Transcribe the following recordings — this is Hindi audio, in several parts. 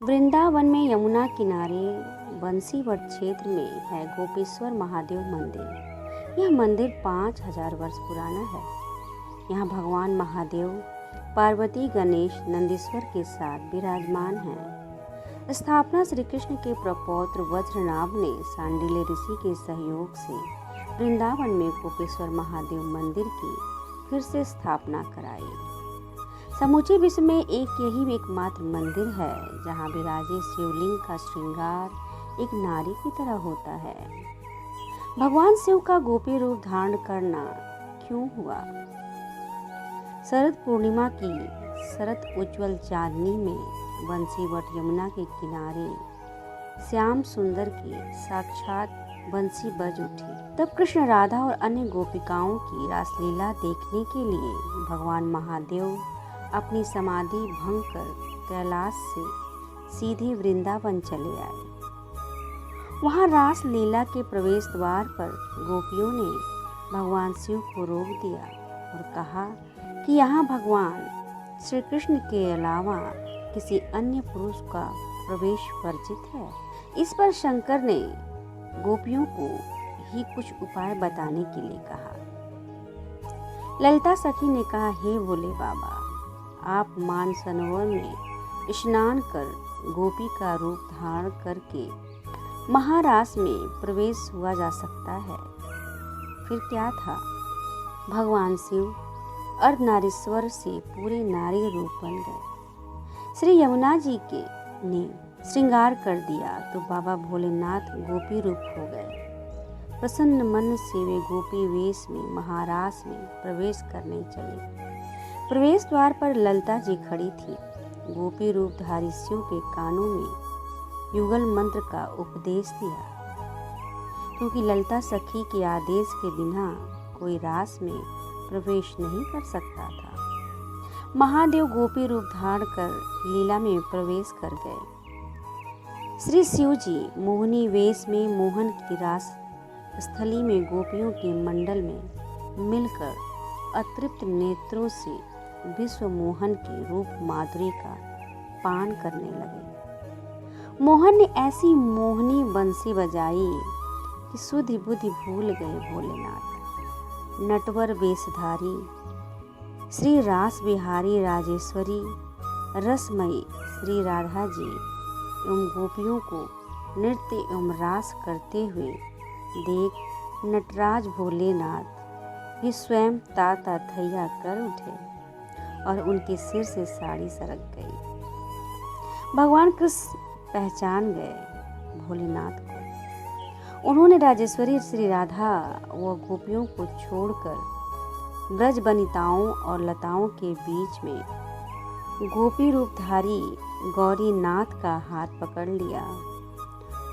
वृंदावन में यमुना किनारे बंसीवट क्षेत्र में है गोपेश्वर महादेव मंदिर। यह मंदिर 5000 वर्ष पुराना है। यहाँ भगवान महादेव पार्वती गणेश नंदीश्वर के साथ विराजमान हैं। स्थापना श्री कृष्ण के प्रपौत्र वज्रनाभ ने सांडिल्य ऋषि के सहयोग से वृंदावन में गोपेश्वर महादेव मंदिर की फिर से स्थापना कराई। समूचे विश्व में यही एकमात्र मंदिर है जहाँ विराजे शिवलिंग का श्रृंगार एक नारी की तरह होता है। भगवान शिव का गोपी रूप धारण करना क्यों हुआ? शरद पूर्णिमा की शरद उज्ज्वल चांदनी में बंसीवट यमुना के किनारे श्याम सुंदर की साक्षात बंसी बज उठी। तब कृष्ण राधा और अन्य गोपिकाओं की रासलीला देखने के लिए भगवान महादेव अपनी समाधि भंग कर कैलाश से सीधे वृंदावन चले आए। वहां रास लीला के प्रवेश द्वार पर गोपियों ने भगवान शिव को रोक दिया और कहा कि यहाँ भगवान श्री कृष्ण के अलावा किसी अन्य पुरुष का प्रवेश वर्जित है। इस पर शंकर ने गोपियों को ही कुछ उपाय बताने के लिए कहा। ललिता सखी ने कहा, हे भोले बाबा, आप मान सरोवर में स्नान कर गोपी का रूप धारण करके महारास में प्रवेश हुआ जा सकता है। फिर क्या था, भगवान शिव अर्धनारीश्वर से पूरे नारी रूप बन गए। श्री यमुना जी के ने श्रृंगार कर दिया तो बाबा भोलेनाथ गोपी रूप हो गए। प्रसन्न मन से वे गोपी वेश में महारास में प्रवेश करने चले। प्रवेश द्वार पर ललिता जी खड़ी थी। गोपी रूपधारी शिव के कानों में युगल मंत्र का उपदेश दिया, क्योंकि ललिता सखी के आदेश के बिना कोई रास में प्रवेश नहीं कर सकता था। महादेव गोपी रूप धारण कर लीला में प्रवेश कर गए। श्री शिव जी मोहनी वेश में मोहन की रास स्थली में गोपियों के मंडल में मिलकर अतृप्त नेत्रों से विश्व मोहन की रूप माधुरी का पान करने लगे। मोहन ने ऐसी मोहनी बंसी बजाई कि सुधि बुद्धि भूल गए भोलेनाथ। नटवर वेशधारी श्री रास बिहारी राजेश्वरी रसमयी श्री राधा जी एवं गोपियों को नृत्य एवं रास करते हुए देख नटराज भोलेनाथ भी स्वयं ताता थैया कर उठे और उनके सिर से साड़ी सरक गई। भगवान कृष्ण पहचान गए भोलेनाथ को। उन्होंने राजेश्वरी श्री राधा व गोपियों को छोड़कर ब्रज वनिताओं और लताओं के बीच में गोपी रूपधारी गौरीनाथ का हाथ पकड़ लिया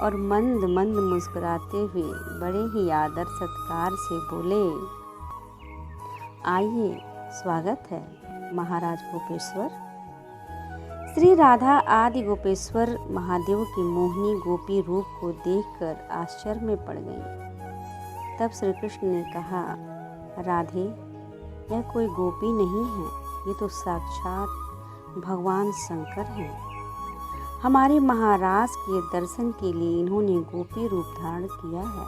और मंद मंद मुस्कुराते हुए बड़े ही आदर सत्कार से बोले, आइए, स्वागत है महाराज गोपेश्वर। श्री राधा आदि गोपेश्वर महादेव की मोहिनी गोपी रूप को देखकर आश्चर्य में पड़ गई। तब श्री कृष्ण ने कहा, राधे, यह कोई गोपी नहीं है, ये तो साक्षात भगवान शंकर हैं। हमारे महाराज के दर्शन के लिए इन्होंने गोपी रूप धारण किया है।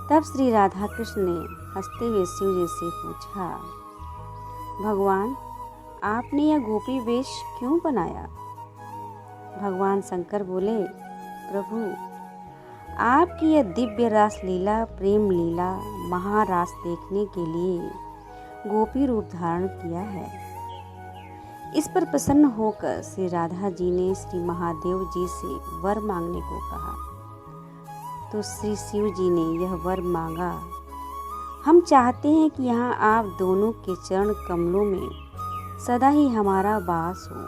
तब श्री राधा कृष्ण ने हंसते हुए शिव जी से पूछा, भगवान, आपने यह गोपी वेश क्यों बनाया? भगवान शंकर बोले, प्रभु, आपकी यह दिव्य रास लीला प्रेम लीला महारास देखने के लिए गोपी रूप धारण किया है। इस पर प्रसन्न होकर श्री राधा जी ने श्री महादेव जी से वर मांगने को कहा तो श्री शिव जी ने यह वर मांगा, हम चाहते हैं कि यहाँ आप दोनों के चरण कमलों में सदा ही हमारा वास हो।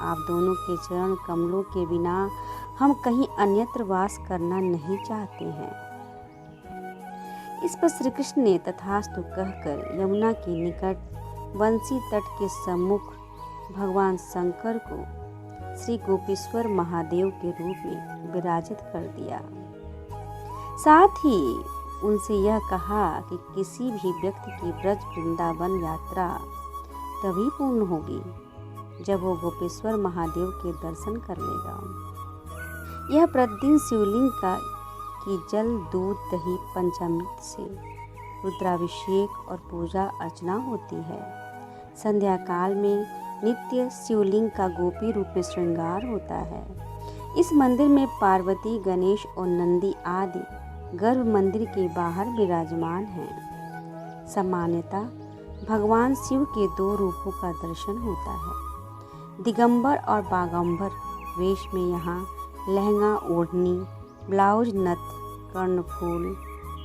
आप दोनों के चरण कमलों के बिना हम कहीं अन्यत्र वास करना नहीं चाहते हैं। इस पर श्री कृष्ण ने तथास्तु कहकर यमुना के निकट बंसी तट के सम्मुख भगवान शंकर को श्री गोपेश्वर महादेव के रूप में विराजित कर दिया। साथ ही उनसे यह कहा कि किसी भी व्यक्ति की ब्रज वृंदावन यात्रा तभी पूर्ण होगी जब वो गोपेश्वर महादेव के दर्शन कर लेगा। यह प्रतिदिन शिवलिंग की जल, दूध, दही, पंचामृत से रुद्राभिषेक और पूजा अर्चना होती है। संध्या काल में नित्य शिवलिंग का गोपी रूप में श्रृंगार होता है। इस मंदिर में पार्वती, गणेश और नंदी आदि गर्भ मंदिर के बाहर विराजमान हैं। सामान्यतः भगवान शिव के 2 रूपों का दर्शन होता है। दिगंबर और बागंबर वेश में यहाँ लहंगा, ओढ़नी, ब्लाउज, नथ, कर्णफूल,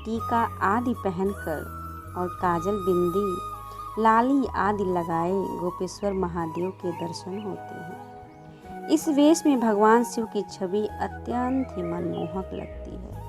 टीका आदि पहनकर और काजल, बिंदी, लाली आदि लगाए गोपेश्वर महादेव के दर्शन होते हैं। इस वेश में भगवान शिव की छवि अत्यंत ही मनमोहक लगती है।